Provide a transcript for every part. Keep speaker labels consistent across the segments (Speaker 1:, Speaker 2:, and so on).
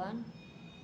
Speaker 1: 1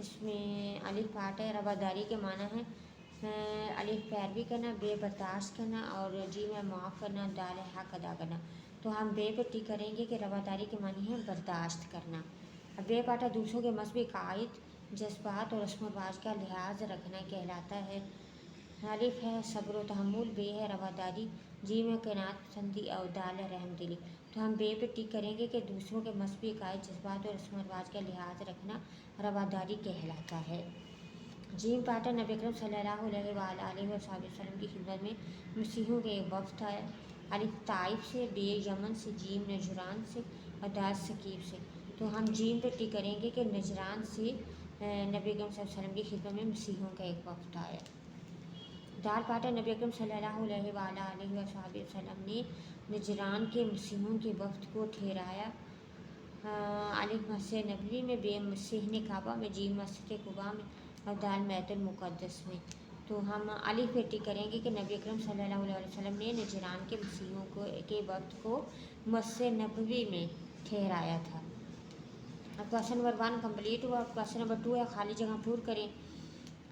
Speaker 1: اس میں الف پارٹ ہے، رواداری کے معنی ہے الف پیروی کرنا، بے برداشت کرنا، اور جیم ہے معاف کرنا، دال ہے حق ادا کرنا۔ تو ہم بے پہ ٹک کریں گے کہ رواداری کے معنی ہے برداشت کرنا۔ اب بے پارٹ ہے دوسروں کے مذہبی قائد، جذبات اور رسم و رواج کا لحاظ رکھنا کہلاتا ہے۔ الف ہے صبر و تحمل، بے ہے رواداری، جیم ہے قناعت پسندی، اور دال ہے رحم دلی۔ تو ہم بے پہ ٹک کریں گے کہ دوسروں کے مذہبی قائد، جذبات اور رسم و رواج کا لحاظ رکھنا رواداری کہلاتا ہے۔ جیم پارٹ ہے نبی اکرم صلی اللہ علیہ وآلہ وسلم کی خدمت میں مسیحیوں کے ایک وفد ہے۔ الف طائف سے، بے یمن سے، جیم نجران سے، اور دال ثقیف سے۔ تو ہم جیم پہ ٹک کریں گے کہ نجران سے نبی اکرم صلی اللہ علیہ وسلم کی خدمت میں مسیحیوں کا ایک وفد آیا۔ دال پارٹ ہے نبی اکرم صلی اللہ علیہ وآلہ وسلم نے نجران کے مسیحیوں کے وفد کو ٹھہرایا۔ الف مسجد نبوی میں، بے صحن کعبہ میں، جیم مسجد قباء میں، اور دال بیت المقدس میں۔ تو ہم الف پہ ٹک کریں گے کہ نبی اکرم صلی اللہ علیہ وسلم نے نجران کے مسیحیوں کے وفد کو مسجد نبوی میں ٹھہرایا تھا۔ اب کویشچن نمبر 1 کمپلیٹ ہوا۔ کویشچن نمبر 2 ہے خالی جگہ پر کریں۔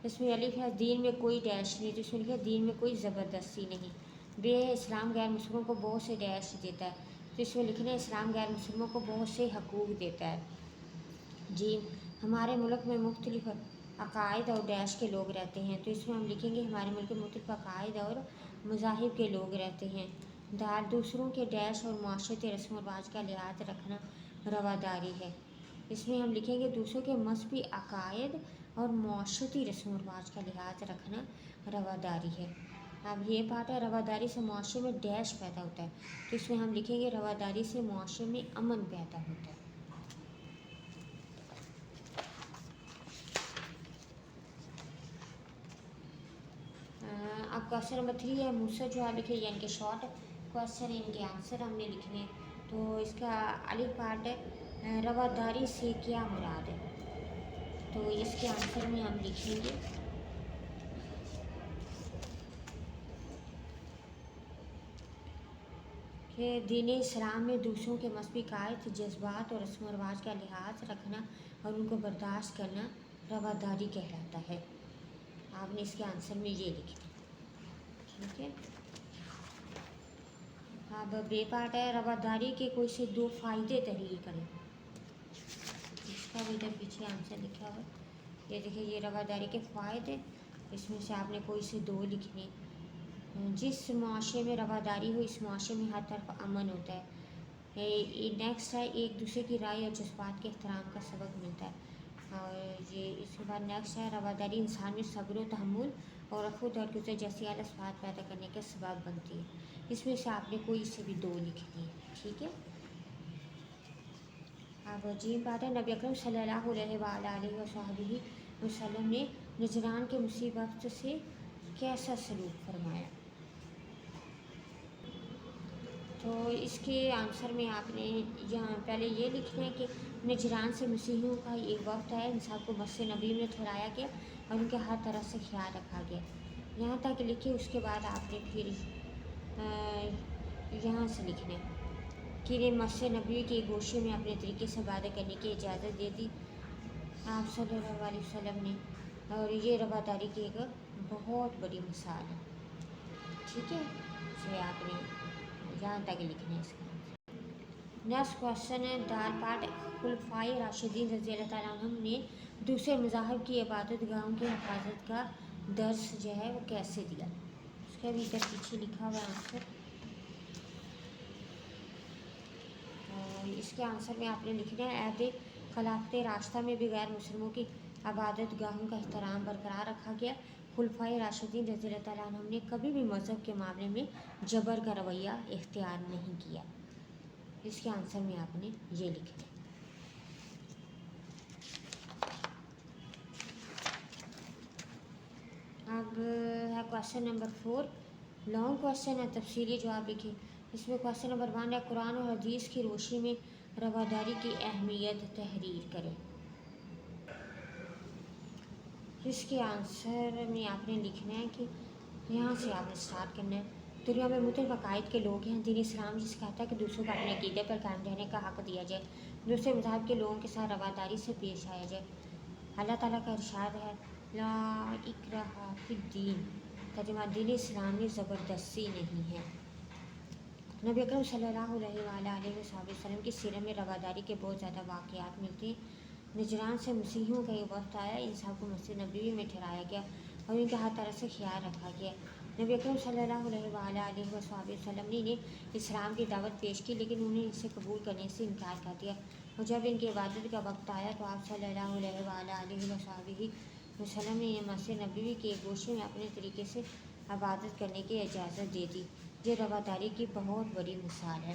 Speaker 1: اس میں الف ہے دین میں کوئی ڈیش نہیں، تو اس میں لکھا ہے دین میں کوئی زبردستی نہیں۔ بے ہے اسلام غیر مسلموں کو بہت سے ڈیش دیتا ہے، تو اس میں لکھنا ہے اسلام غیر مسلموں کو بہت سے حقوق دیتا ہے۔ جیم ہمارے ملک میں مختلف عقائد اور ڈیش کے لوگ رہتے ہیں، تو اس میں ہم لکھیں گے ہمارے ملک میں مختلف عقائد اور مذاہب کے لوگ رہتے ہیں۔ دال دوسروں کے ڈیش اور معاشرتی رسم و رواج کا لحاظ رکھنا رواداری ہے۔ اس میں ہم لکھیں گے دوسروں کے مذہبی عقائد اور معاشرتی رسم و رواج کا لحاظ رکھنا رواداری ہے۔ اب یہ پارٹ ہے رواداری سے معاشرے میں ڈیش پیدا ہوتا ہے، تو اس میں ہم لکھیں گے رواداری سے معاشرے میں امن پیدا ہوتا ہے۔ اب کویشچن نمبر 3 ہے موسیٰ جواب لکھے، یعنی کہ شارٹ کویشچن ان کے آنسر ہم نے لکھنے۔ تو اس کا الف پارٹ ہے رواداری سے کیا مراد ہے، تو اس کے آنسر میں ہم لکھیں گے کہ دین اسلام میں دوسروں کے مذہبی قائد، جذبات اور رسم و رواج کا لحاظ رکھنا اور ان کو برداشت کرنا رواداری کہلاتا ہے۔ آپ نے اس کے آنسر میں یہ لکھنا، ٹھیک ہے۔ اب بے پارٹ ہے رواداری کے کوئی سے 2 فائدے تحریر کریں۔ اس کا بھی ادھر پیچھے آنسر لکھا ہوا ہے، یہ دیکھیں یہ رواداری کے فائدے، اس میں سے آپ نے کوئی سے 2 لکھنے۔ جس معاشرے میں رواداری ہو اس معاشرے میں ہر طرف امن ہوتا ہے۔ نیکسٹ ہے ایک دوسرے کی رائے اور جذبات کے احترام کا سبق ملتا ہے، اور یہ اس کے بعد نیکسٹ ہے رواداری انسان میں صبر و تحمل اور رفع و درگزر جیسی اعلیٰ صفات پیدا کرنے کا سبب بنتی ہے۔ اس میں سے آپ نے کوئی سے بھی 2 لکھنی ہے، ٹھیک ہے۔ اب جیم بات ہے نبی اکرم صلی اللہ علیہ وآلہ وسلم نے نجران کے مسیح وفد سے کیسا سلوک فرمایا، تو اس کے آنسر میں آپ نے یہاں پہلے یہ لکھنا ہے کہ نجران سے مسیحیوں کا ایک وفد ہے، ان سب کو مسجد نبوی میں ٹھہرایا گیا اور ان کے ہر طرح سے خیال رکھا گیا، یہاں تک لکھے۔ اس کے بعد آپ نے پھر یہاں سے لکھنا ہے کہ انہیں مسجد نبوی کے گوشے میں اپنے طریقے سے عبادت کرنے کی اجازت دے دی آپ صلی اللہ علیہ وسلم نے، اور یہ رواداری کی ایک بہت بڑی مثال ہے، ٹھیک ہے۔ اسے آپ نے یہاں تک لکھنا ہے اس کا۔ نیکسٹ کویشچن ہے دال پارٹ خلفائے راشدین رضی اللہ تعالیٰ عنہم نے دوسرے مذاہب کی عبادت گاہوں کی حفاظت کا درس جو ہے وہ کیسے دیا، اس کا بھی ادھر پیچھے لکھا ہوا آنسر، اور اس کے آنسر میں آپ نے لکھنا ہے عہد خلافت راستہ میں بھی غیر مسلموں کی عبادت گاہوں کا احترام برقرار رکھا گیا۔ خلفائے راشدین رضی اللہ تعالیٰ عنہم نے کبھی بھی مذہب کے معاملے میں جبر کا رویہ اختیار نہیں کیا، اس کے آنسر میں آپ نے یہ لکھنا ہے۔ اب ہے کویشچن نمبر 4 لانگ کویشچن ہے، تفصیلی جواب لکھیں۔ اس میں کویشچن نمبر 1 ہے قرآن اور حدیث کی روشنی میں رواداری کی اہمیت تحریر کریں، اس کے آنسر میں آپ نے لکھنا ہے کہ یہاں سے آپ نے اسٹارٹ کرنا ہے۔ دنیا میں مختلف عقائد کے لوگ ہیں، دین اسلام جس کہتا ہے کہ دوسروں کو اپنے عقیدے پر قائم رہنے کا حق دیا جائے، دوسرے مذاہب کے لوگوں کے ساتھ رواداری سے پیش آیا جائے، اللہ تعالیٰ کا ارشاد ہے لا اکراہ فی الدین، ترجمہ دین اسلام میں زبردستی نہیں ہے۔ نبی اکرم صلی اللہ علیہ وسلم کی سیرت میں رواداری کے بہت زیادہ واقعات ملتے ہیں۔ نجران سے مسیحیوں کا ایک وقت آیا، ان سب کو مسجد نبوی میں ٹھہرایا گیا اور ان کا ہر طرح سے خیال رکھا گیا۔ نبی اکرم صلی اللہ علیہ وسلم نے انہیں اسلام کی دعوت پیش کی، لیکن انہیں اسے قبول کرنے سے انکار کر دیا، اور جب ان کی عبادت کا وقت آیا تو آپ صلی اللہ علیہ وسلم نے انہیں مسجد نبوی کے ایک گوشے میں اپنے طریقے سے عبادت کرنے کی اجازت دے دی۔ یہ رواداری کی بہت بڑی مثال ہے۔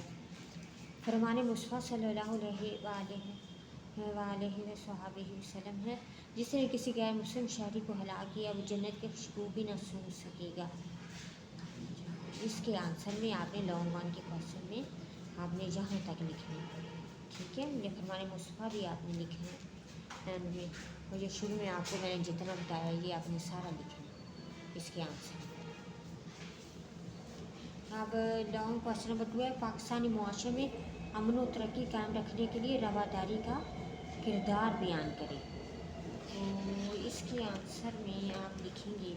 Speaker 1: فرمان مصطفیٰ صلی اللہ علیہ وسلم ہے، جس نے کسی غیر مسلم شہری کو ہلاک کیا وہ جنت کی خوشبو بھی نہ سونگھ سکے گا۔ اس کے آنسر میں آپ نے لانگ ون کے کوشچن میں آپ نے جہاں تک لکھنا ہے، ٹھیک ہے، یہ فرمان مصطفیٰ بھی آپ نے لکھنا ہے اینڈ میں، اور یہ شروع میں آپ کو میں نے جتنا بتایا یہ آپ نے سارا لکھنا ہے اس کے آنسر۔ اب لانگ کوشچن نمبر 2 ہے، پاکستانی معاشرے میں امن و ترقی قائم رکھنے کے لیے رواداری کا کردار بیان کریں۔ تو اس کے آنسر میں آپ لکھیں گے،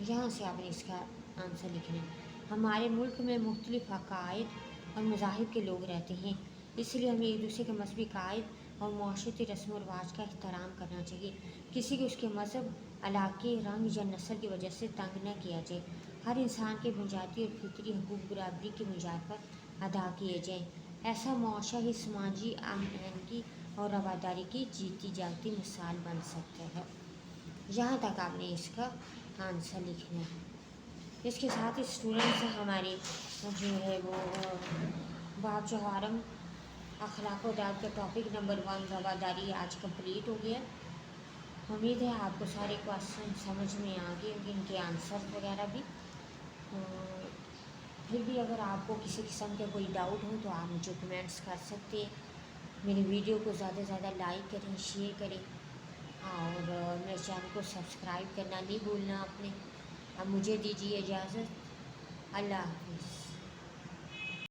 Speaker 1: یہاں سے آپ نے اس کا آنسر لکھنا ہے، ہمارے ملک میں مختلف عقائد اور مذاہب کے لوگ رہتے ہیں، اس لیے ہمیں ایک دوسرے کے مذہبی قائد اور معاشرتی رسم و رواج کا احترام کرنا چاہیے۔ کسی کو اس کے مذہب، علاقے، رنگ یا نسل کی وجہ سے تنگ نہ کیا جائے۔ ہر انسان کے بنیادی اور فطری حقوق برابری کی بنیاد پر ادا کیے جائیں۔ ایسا معاشرہ ہی سماجی آہنگی اور رواداری کی جیتی جاگتی مثال بن سکتا ہے۔ یہاں تک آپ نے اس کا آنسر لکھنا ہے۔ اس کے ساتھ اسٹوڈنٹس ہمارے جو ہے وہ باب جوہرم اخلاق و آداب کا ٹاپک نمبر 1 رواداری آج کمپلیٹ ہو گیا۔ امید ہے آپ کو سارے کویشچن سمجھ میں آ گئے ہوں گے، ان کے آنسر وغیرہ بھی۔ پھر بھی اگر آپ کو کسی قسم کا کوئی ڈاؤٹ ہو تو آپ مجھے کمنٹس کر سکتے ہیں۔ میری ویڈیو کو زیادہ سے زیادہ لائک کریں، شیئر کریں، اور میرے چینل کو سبسکرائب کرنا نہیں بھولنا آپ نے۔ اب مجھے دیجیے اجازت، اللہ حافظ۔